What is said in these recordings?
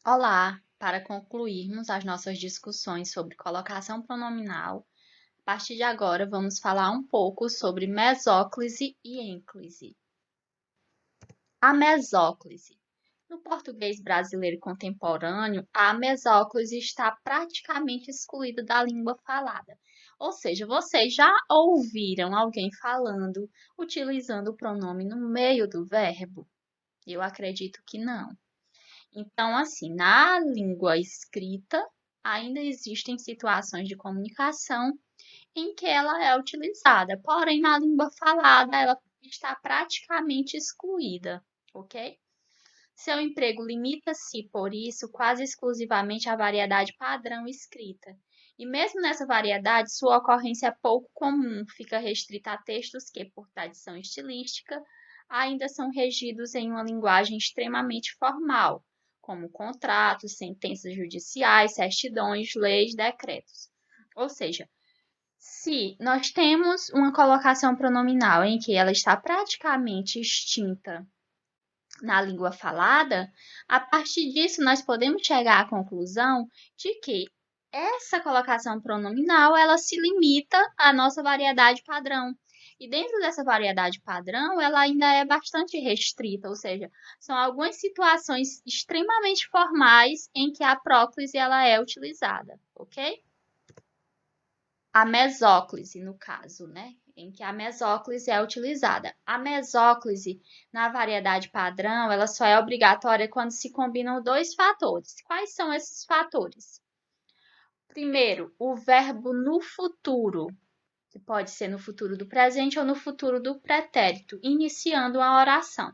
Olá! Para concluirmos as nossas discussões sobre colocação pronominal, a partir de agora vamos falar um pouco sobre mesóclise e ênclise. A mesóclise. No português brasileiro contemporâneo, a mesóclise está praticamente excluída da língua falada. Ou seja, vocês já ouviram alguém falando, utilizando o pronome no meio do verbo? Eu acredito que não. Então, assim, na língua escrita, ainda existem situações de comunicação em que ela é utilizada, porém, na língua falada, ela está praticamente excluída, ok? Seu emprego limita-se, por isso, quase exclusivamente à variedade padrão escrita. E mesmo nessa variedade, sua ocorrência é pouco comum, fica restrita a textos que, por tradição estilística, ainda são regidos em uma linguagem extremamente formal, como contratos, sentenças judiciais, certidões, leis, decretos. Ou seja, se nós temos uma colocação pronominal em que ela está praticamente extinta na língua falada, a partir disso nós podemos chegar à conclusão de que essa colocação pronominal ela se limita à nossa variedade padrão. E dentro dessa variedade padrão, ela ainda é bastante restrita, ou seja, são algumas situações extremamente formais em que a próclise ela é utilizada, ok? A mesóclise, no caso, né? Em que a mesóclise é utilizada. A mesóclise, na variedade padrão, ela só é obrigatória quando se combinam dois fatores. Quais são esses fatores? Primeiro, o verbo no futuro, que pode ser no futuro do presente ou no futuro do pretérito, iniciando a oração.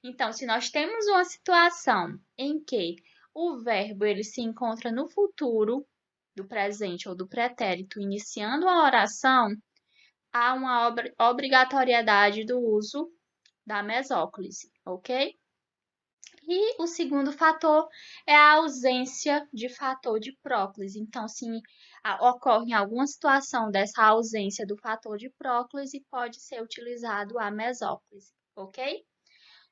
Então, se nós temos uma situação em que o verbo ele se encontra no futuro do presente ou do pretérito, iniciando a oração, há uma obrigatoriedade do uso da mesóclise, ok? E o segundo fator é a ausência de fator de próclise. Então, se ocorre em alguma situação dessa ausência do fator de próclise, pode ser utilizado a mesóclise, ok?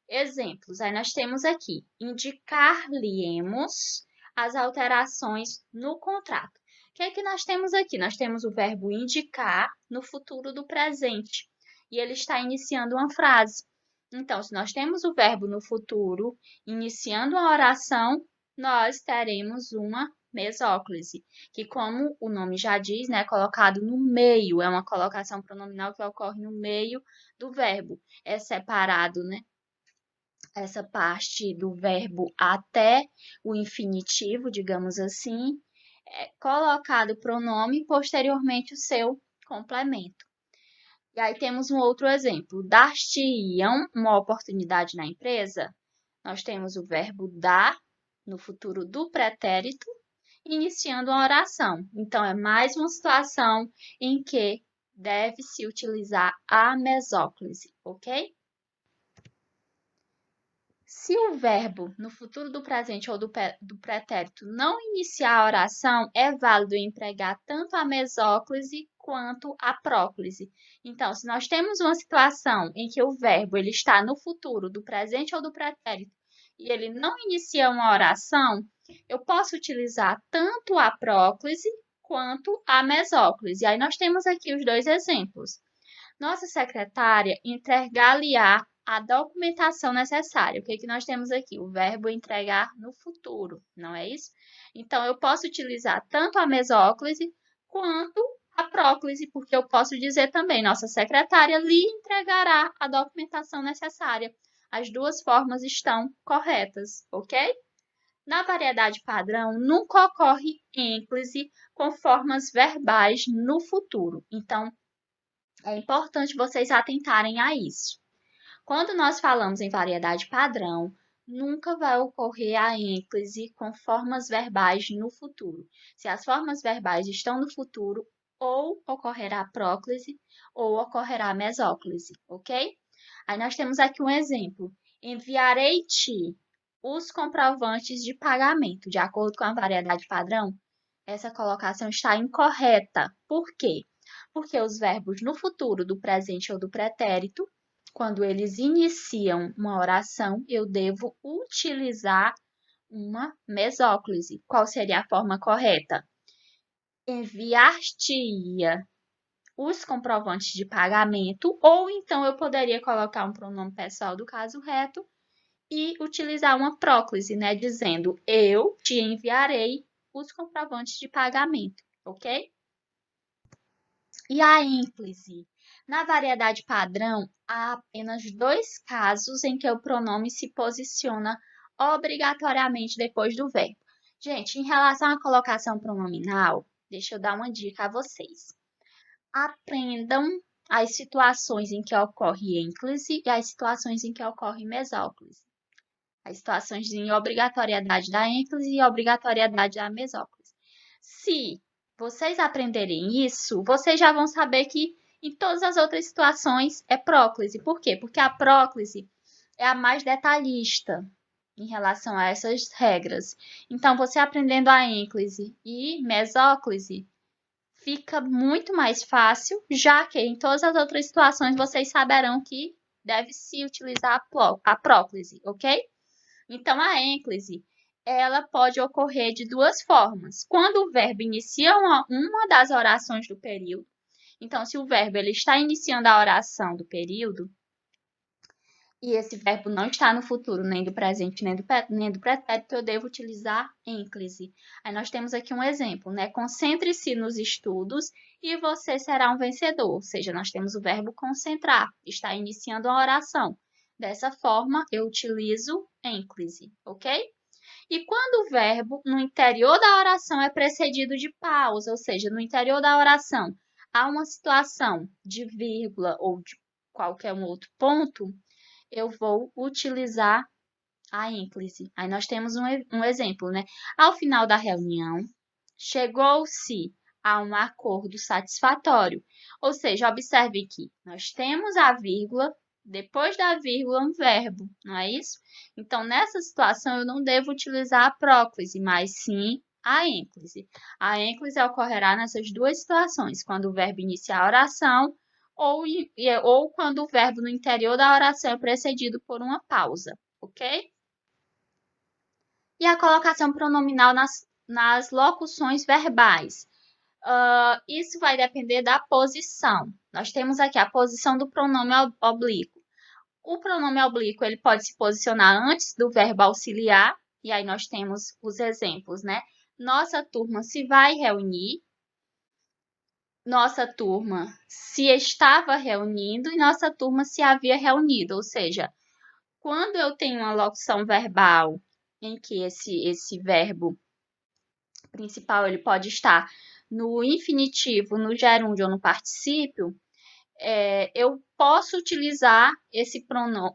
Exemplos, aí nós temos aqui, indicar-lhe-emos as alterações no contrato. O que é que nós temos aqui? Nós temos o verbo indicar no futuro do presente, e ele está iniciando uma frase. Então, se nós temos o verbo no futuro iniciando a oração, nós teremos uma mesóclise, que como o nome já diz, né, é colocado no meio, é uma colocação pronominal que ocorre no meio do verbo, é separado, né, essa parte do verbo até o infinitivo, digamos assim, é colocado o pronome e posteriormente o seu complemento. E aí temos um outro exemplo. Dar-te-iam uma oportunidade na empresa? Nós temos o verbo dar no futuro do pretérito, iniciando a oração. Então, é mais uma situação em que deve-se utilizar a mesóclise, ok? Se o verbo no futuro do presente ou do pretérito não iniciar a oração, é válido empregar tanto a mesóclise quanto a próclise. Então, se nós temos uma situação em que o verbo ele está no futuro do presente ou do pretérito e ele não inicia uma oração, eu posso utilizar tanto a próclise quanto a mesóclise. E aí nós temos aqui os dois exemplos. Nossa secretária entregar-lhe-á a documentação necessária. O que que nós temos aqui? O verbo entregar no futuro, não é isso? Então, eu posso utilizar tanto a mesóclise quanto a próclise, porque eu posso dizer também, nossa secretária lhe entregará a documentação necessária. As duas formas estão corretas, ok? Na variedade padrão, nunca ocorre ênclise com formas verbais no futuro. Então, é importante vocês atentarem a isso. Quando nós falamos em variedade padrão, nunca vai ocorrer a ênclise com formas verbais no futuro. Se as formas verbais estão no futuro, ou ocorrerá próclise ou ocorrerá mesóclise, ok? Aí nós temos aqui um exemplo. Enviarei-te os comprovantes de pagamento. De acordo com a variedade padrão, essa colocação está incorreta. Por quê? Porque os verbos no futuro do presente ou do pretérito, quando eles iniciam uma oração, eu devo utilizar uma mesóclise. Qual seria a forma correta? Enviar-te-ia os comprovantes de pagamento, ou então eu poderia colocar um pronome pessoal do caso reto e utilizar uma próclise, né? Dizendo, eu te enviarei os comprovantes de pagamento, ok? E a ênclise? Na variedade padrão, há apenas 2 casos em que o pronome se posiciona obrigatoriamente depois do verbo. Gente, em relação à colocação pronominal, deixa eu dar uma dica a vocês. Aprendam as situações em que ocorre ênclise e as situações em que ocorre mesóclise. As situações de obrigatoriedade da ênclise e obrigatoriedade da mesóclise. Se vocês aprenderem isso, vocês já vão saber que em todas as outras situações é próclise. Por quê? Porque a próclise é a mais detalhista em relação a essas regras. Então, você aprendendo a ênclise e mesóclise, fica muito mais fácil, já que em todas as outras situações vocês saberão que deve se utilizar a próclise, ok? Então, a ênclise, ela pode ocorrer de 2 formas. Quando o verbo inicia uma das orações do período, então, se o verbo ele está iniciando a oração do período, e esse verbo não está no futuro, nem do presente, nem do pretérito, eu devo utilizar ênclise. Aí nós temos aqui um exemplo, né? Concentre-se nos estudos e você será um vencedor. Ou seja, nós temos o verbo concentrar, está iniciando a oração. Dessa forma, eu utilizo ênclise, ok? E quando o verbo no interior da oração é precedido de pausa, ou seja, no interior da oração há uma situação de vírgula ou de qualquer um outro ponto, eu vou utilizar a ênclise. Aí nós temos um exemplo, né? Ao final da reunião, chegou-se a um acordo satisfatório. Ou seja, observe que nós temos a vírgula, depois da vírgula um verbo, não é isso? Então, nessa situação, eu não devo utilizar a próclise, mas sim a ênclise. A ênclise ocorrerá nessas 2 situações, quando o verbo iniciar a oração ou quando o verbo no interior da oração é precedido por uma pausa, ok? E a colocação pronominal nas locuções verbais. Isso vai depender da posição. Nós temos aqui a posição do pronome oblíquo. O pronome oblíquo ele pode se posicionar antes do verbo auxiliar, e aí nós temos os exemplos, né? Nossa turma se vai reunir, nossa turma se estava reunindo e nossa turma se havia reunido. Ou seja, quando eu tenho uma locução verbal em que esse verbo principal ele pode estar no infinitivo, no gerúndio ou no particípio, eu posso utilizar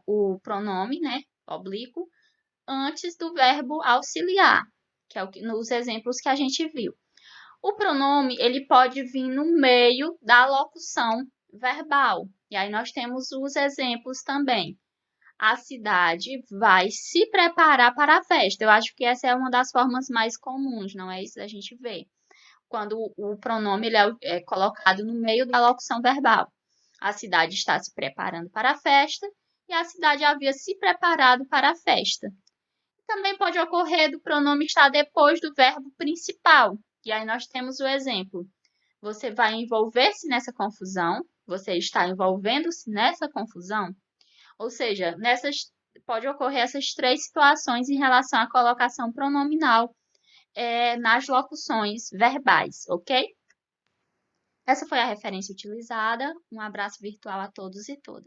o pronome, né, oblíquo, antes do verbo auxiliar, que é nos exemplos que a gente viu. O pronome ele pode vir no meio da locução verbal. E aí nós temos os exemplos também. A cidade vai se preparar para a festa. Eu acho que essa é uma das formas mais comuns, não é isso da gente ver? Quando o pronome ele é colocado no meio da locução verbal. A cidade está se preparando para a festa e a cidade havia se preparado para a festa. Também pode ocorrer do pronome estar depois do verbo principal. E aí nós temos o exemplo. Você vai envolver-se nessa confusão. Você está envolvendo-se nessa confusão. Ou seja, pode ocorrer essas 3 situações em relação à colocação pronominal nas locuções verbais, ok? Essa foi a referência utilizada. Um abraço virtual a todos e todas.